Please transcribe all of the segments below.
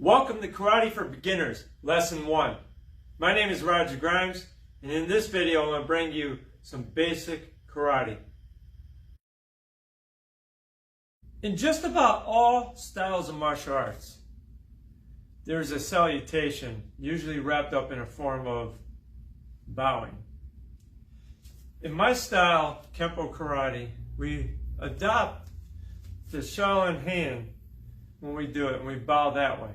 Welcome to Karate for Beginners, Lesson 1. My name is Roger Grimes, and in this video I'm going to bring you some basic karate. In just about all styles of martial arts, there's a salutation, usually wrapped up in a form of bowing. In my style, kenpo karate, we adopt the Shaolin hand when we do it, and we bow that way.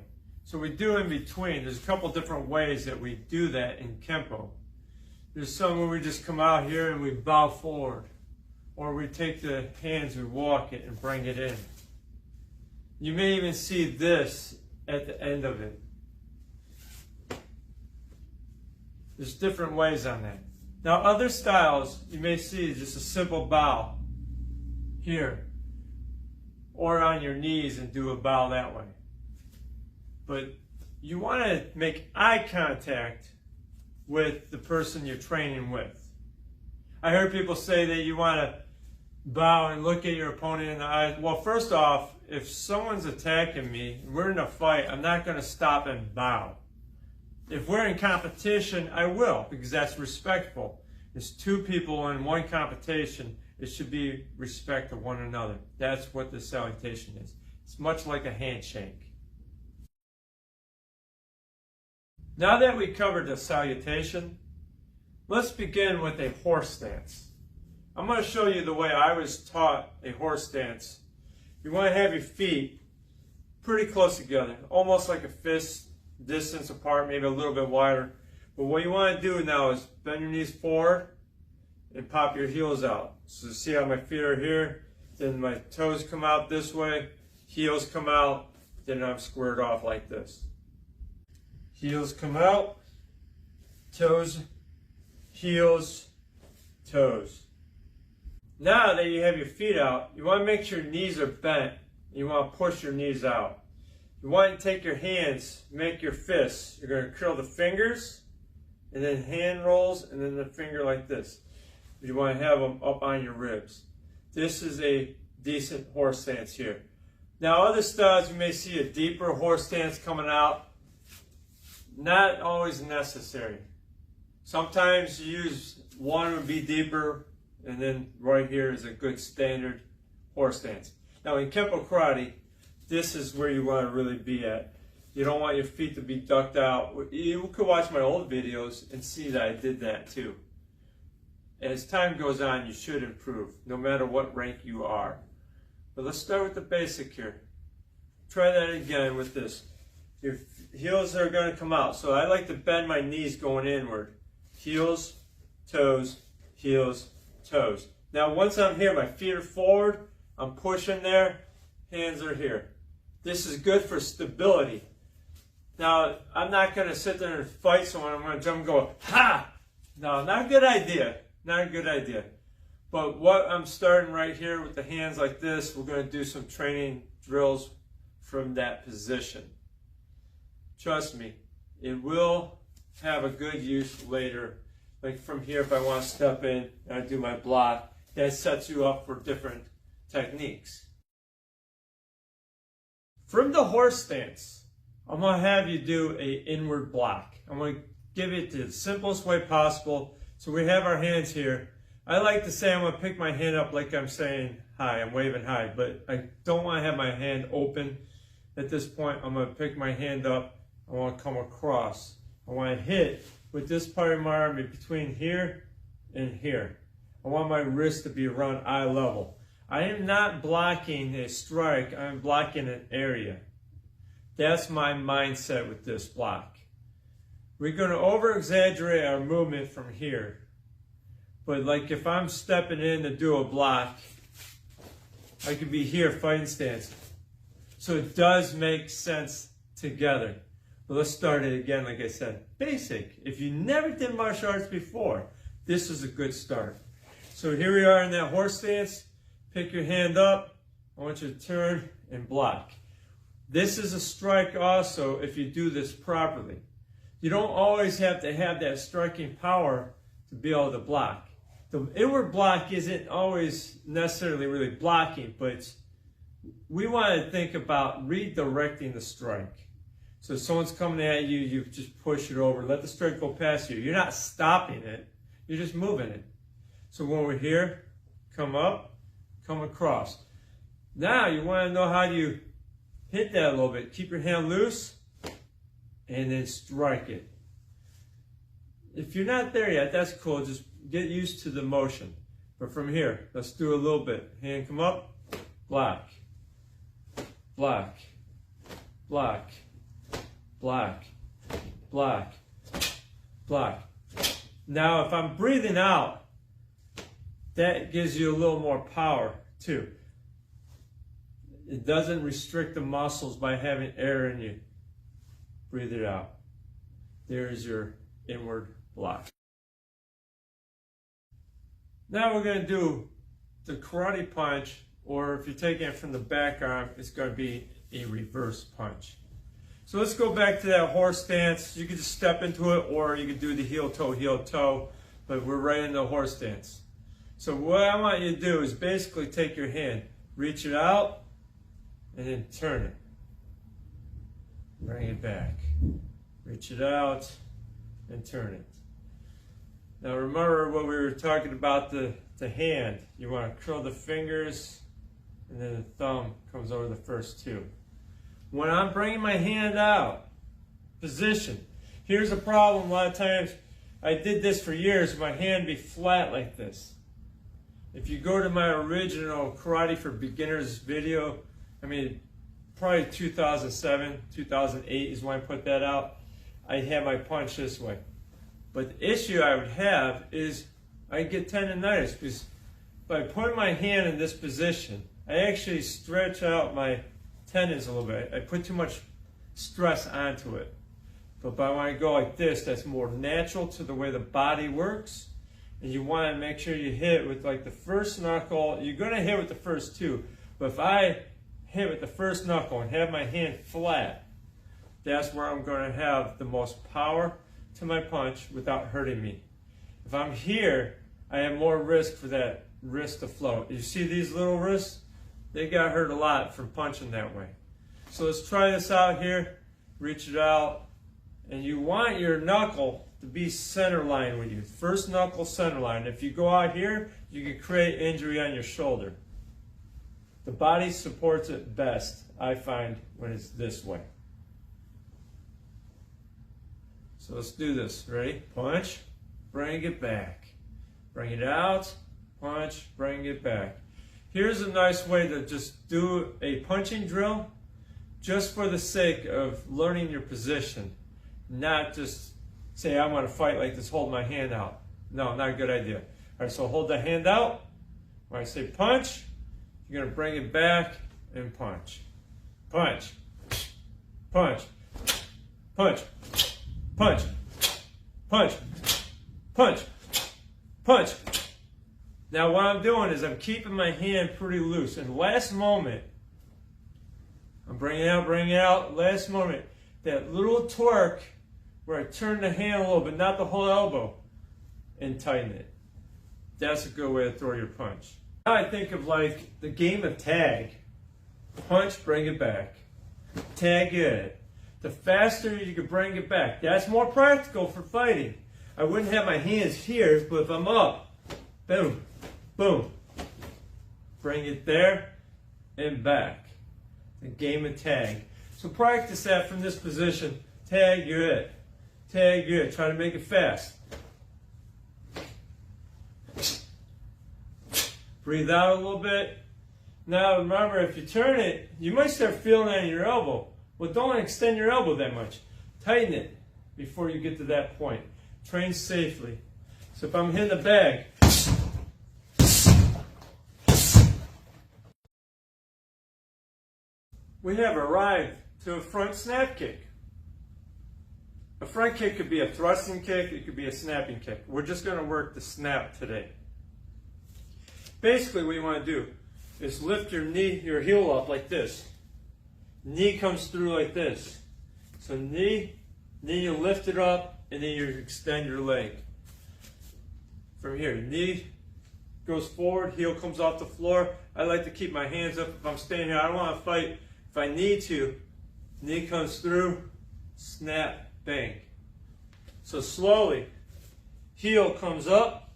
So we do in between. There's a couple different ways that we do that in kenpo. There's some where we just come out here and we bow forward, or we take the hands and walk it and bring it in. You may even see this at the end of it. There's different ways on that. Now other styles you may see just a simple bow here, or on your knees and do a bow that way. But you want to make eye contact with the person you're training with. I heard people say that you want to bow and look at your opponent in the eyes. Well, first off, if someone's attacking me, we're in a fight, I'm not going to stop and bow. If we're in competition, I will, because that's respectful. There's two people in one competition. It should be respect to one another. That's what the salutation is. It's much like a handshake. Now that we covered the salutation, let's begin with a horse stance. I'm going to show you the way I was taught a horse stance. You want to have your feet pretty close together, almost like a fist distance apart, maybe a little bit wider. But what you want to do now is bend your knees forward and pop your heels out. So see how my feet are here, then my toes come out this way, heels come out, then I'm squared off like this. Heels come out, toes, heels, toes. Now that you have your feet out, you want to make sure your knees are bent. You want to push your knees out. You want to take your hands, make your fists. You're going to curl the fingers, and then hand rolls, and then the finger like this. You want to have them up on your ribs. This is a decent horse stance here. Now other styles, you may see a deeper horse stance coming out. Not always necessary. Sometimes you use one would be deeper, and then right here is a good standard horse stance. Now in kenpo karate, this is where you want to really be at. You don't want your feet to be ducked out. You could watch my old videos and see that I did that too. As time goes on, you should improve, no matter what rank you are. But let's start with the basic here. Try that again with this. Your heels are going to come out. So I like to bend my knees going inward. Heels, toes, heels, toes. Now once I'm here, my feet are forward. I'm pushing there. Hands are here. This is good for stability. Now, I'm not going to sit there and fight someone. I'm going to jump and go, ha! No, not a good idea. Not a good idea. But what I'm starting right here with the hands like this, we're going to do some training drills from that position. Trust me, it will have a good use later. Like from here, if I want to step in and I do my block, that sets you up for different techniques. From the horse stance, I'm going to have you do an inward block. I'm going to give it the simplest way possible. So we have our hands here. I like to say I'm going to pick my hand up like I'm saying hi, I'm waving hi, but I don't want to have my hand open. At this point, I'm going to pick my hand up. I want to come across. I want to hit with this part of my arm between here and here. I want my wrist to be around eye level. I am not blocking a strike, I'm blocking an area. That's my mindset with this block. We're going to over-exaggerate our movement from here. But like if I'm stepping in to do a block, I could be here fighting stance. So it does make sense together. But let's start it again, like I said. Basic. If you never did martial arts before, this is a good start. So here we are in that horse stance. Pick your hand up. I want you to turn and block. This is a strike also if you do this properly. You don't always have to have that striking power to be able to block. The inward block isn't always necessarily really blocking, but we want to think about redirecting the strike. So if someone's coming at you, you just push it over. Let the strike go past you. You're not stopping it. You're just moving it. So when we're here, come up, come across. Now you want to know how you hit that a little bit. Keep your hand loose and then strike it. If you're not there yet, that's cool. Just get used to the motion. But from here, let's do a little bit. Hand come up, block, block, block, block, block, block. Now if I'm breathing out, that gives you a little more power too. It doesn't restrict the muscles by having air in you. Breathe it out. There's your inward block. Now we're going to do the karate punch, or if you're taking it from the back arm, it's going to be a reverse punch. So let's go back to that horse stance. You can just step into it, or you can do the heel toe, but we're right in the horse stance. So what I want you to do is basically take your hand, reach it out, and then turn it. Bring it back. Reach it out and turn it. Now remember what we were talking about, the hand. You want to curl the fingers and then the thumb comes over the first two. When I'm bringing my hand out, position. Here's a problem. A lot of times, I did this for years, my hand be flat like this. If you go to my original Karate for Beginners video, probably 2007, 2008 is when I put that out, I had my punch this way. But the issue I would have is I get tendonitis because by putting my hand in this position, I actually stretch out my tendons a little bit. I put too much stress onto it. But when I go like this, that's more natural to the way the body works. And you want to make sure you hit with like the first knuckle. You're going to hit with the first two. But if I hit with the first knuckle and have my hand flat, that's where I'm going to have the most power to my punch without hurting me. If I'm here, I have more risk for that wrist to float. You see these little wrists? They got hurt a lot from punching that way. So let's try this out here. Reach it out. And you want your knuckle to be center line with you. First knuckle center line. If you go out here, you can create injury on your shoulder. The body supports it best, I find, when it's this way. So let's do this. Ready? Punch, bring it back. Bring it out, punch, bring it back. Here's a nice way to just do a punching drill just for the sake of learning your position. Not just say, I want to fight like this, hold my hand out. No, not a good idea. All right, so hold the hand out. When I say punch, you're going to bring it back and punch. Punch, punch, punch, punch, punch, punch, punch. Now what I'm doing is I'm keeping my hand pretty loose. And last moment, I'm bringing it out, last moment, that little torque where I turn the hand a little bit, not the whole elbow, and tighten it. That's a good way to throw your punch. Now I think of like the game of tag. Punch, bring it back. Tag it. The faster you can bring it back. That's more practical for fighting. I wouldn't have my hands here, but if I'm up, boom, boom. Bring it there and back. The game of tag. So practice that from this position. Tag, you're it. Tag, you're it. Try to make it fast. Breathe out a little bit. Now remember, if you turn it, you might start feeling it on your elbow. Well, don't extend your elbow that much. Tighten it before you get to that point. Train safely. So if I'm hitting the bag, we have arrived to a front snap kick. A front kick could be a thrusting kick, it could be a snapping kick. We're just going to work the snap today. Basically what you want to do is lift your knee, your heel up like this. Knee comes through like this. So knee, you lift it up, and then you extend your leg. From here, knee goes forward, heel comes off the floor. I like to keep my hands up if I'm standing here. I don't want to fight. If I need to, knee comes through, snap, bang. So slowly, heel comes up,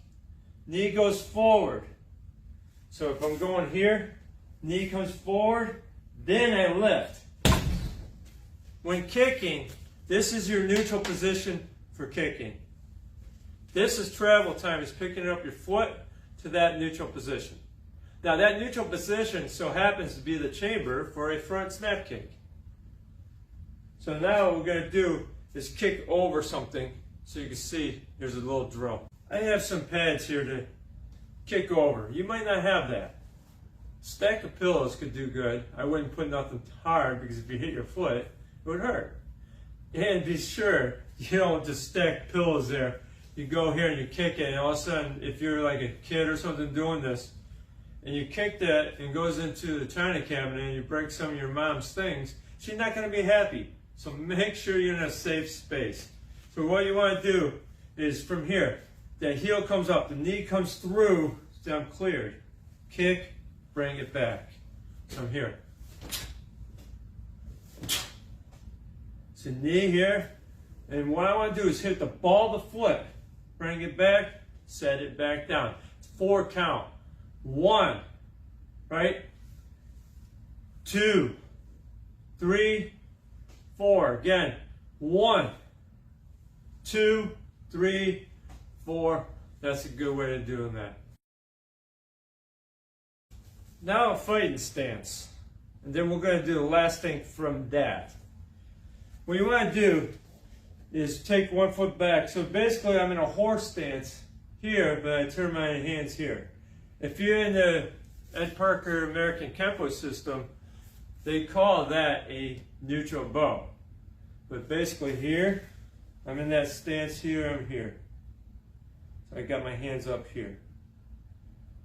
knee goes forward. So if I'm going here, knee comes forward, then I lift. When kicking, this is your neutral position for kicking. This is travel time, is picking up your foot to that neutral position. Now that neutral position so happens to be the chamber for a front snap kick. So now what we're going to do is kick over something so you can see there's a little drill. I have some pads here to kick over. You might not have that. Stack of pillows could do good. I wouldn't put nothing hard because if you hit your foot, it would hurt. And be sure you don't just stack pillows there. You go here and you kick it, and all of a sudden, if you're like a kid or something doing this, and you kick that and it goes into the china cabinet and you break some of your mom's things, she's not going to be happy. So make sure you're in a safe space. So what you want to do is from here, that heel comes up, the knee comes through, so I'm cleared. Kick, bring it back. So I'm here. So knee here, and what I want to do is hit the ball of the foot, bring it back, set it back down. 4 count. 1, right? 2, 3, 4. Again, 1, 2, 3, 4. That's a good way of doing that. Now a fighting stance. And then we're going to do the last thing from that. What you want to do is take 1 foot back. So basically I'm in a horse stance here, but I turn my hands here. If you're in the Ed Parker American Kenpo system, they call that a neutral bow. But basically here, I'm in that stance here, I'm here. So I got my hands up here.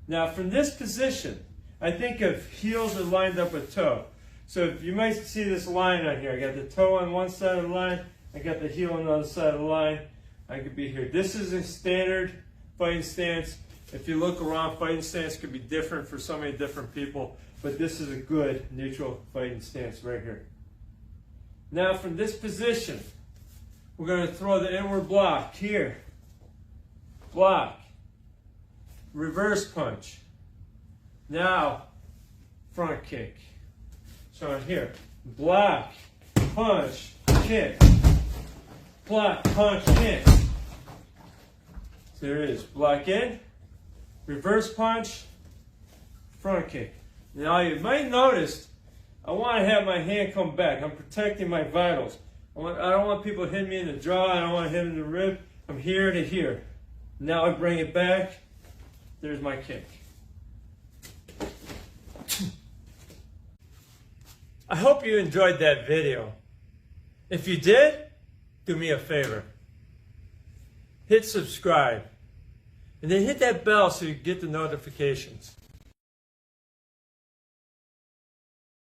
Now from this position, I think of heels are lined up with toe. So if you might see this line on here, I got the toe on one side of the line, I got the heel on the other side of the line. I could be here. This is a standard fighting stance. If you look around, fighting stance could be different for so many different people, but this is a good neutral fighting stance right here. Now from this position, we're going to throw the inward block here. Block. Reverse punch. Now, front kick. So I'm here. Block, punch, kick. Block, punch, kick. So there it is. Block in. Reverse punch, front kick. Now you might notice I want to have my hand come back. I'm protecting my vitals. I don't want people hitting me in the jaw. I don't want to hit in the rib. I'm here to here. Now I bring it back. There's my kick. I hope you enjoyed that video. If you did, do me a favor. Hit subscribe. And then hit that bell so you get the notifications.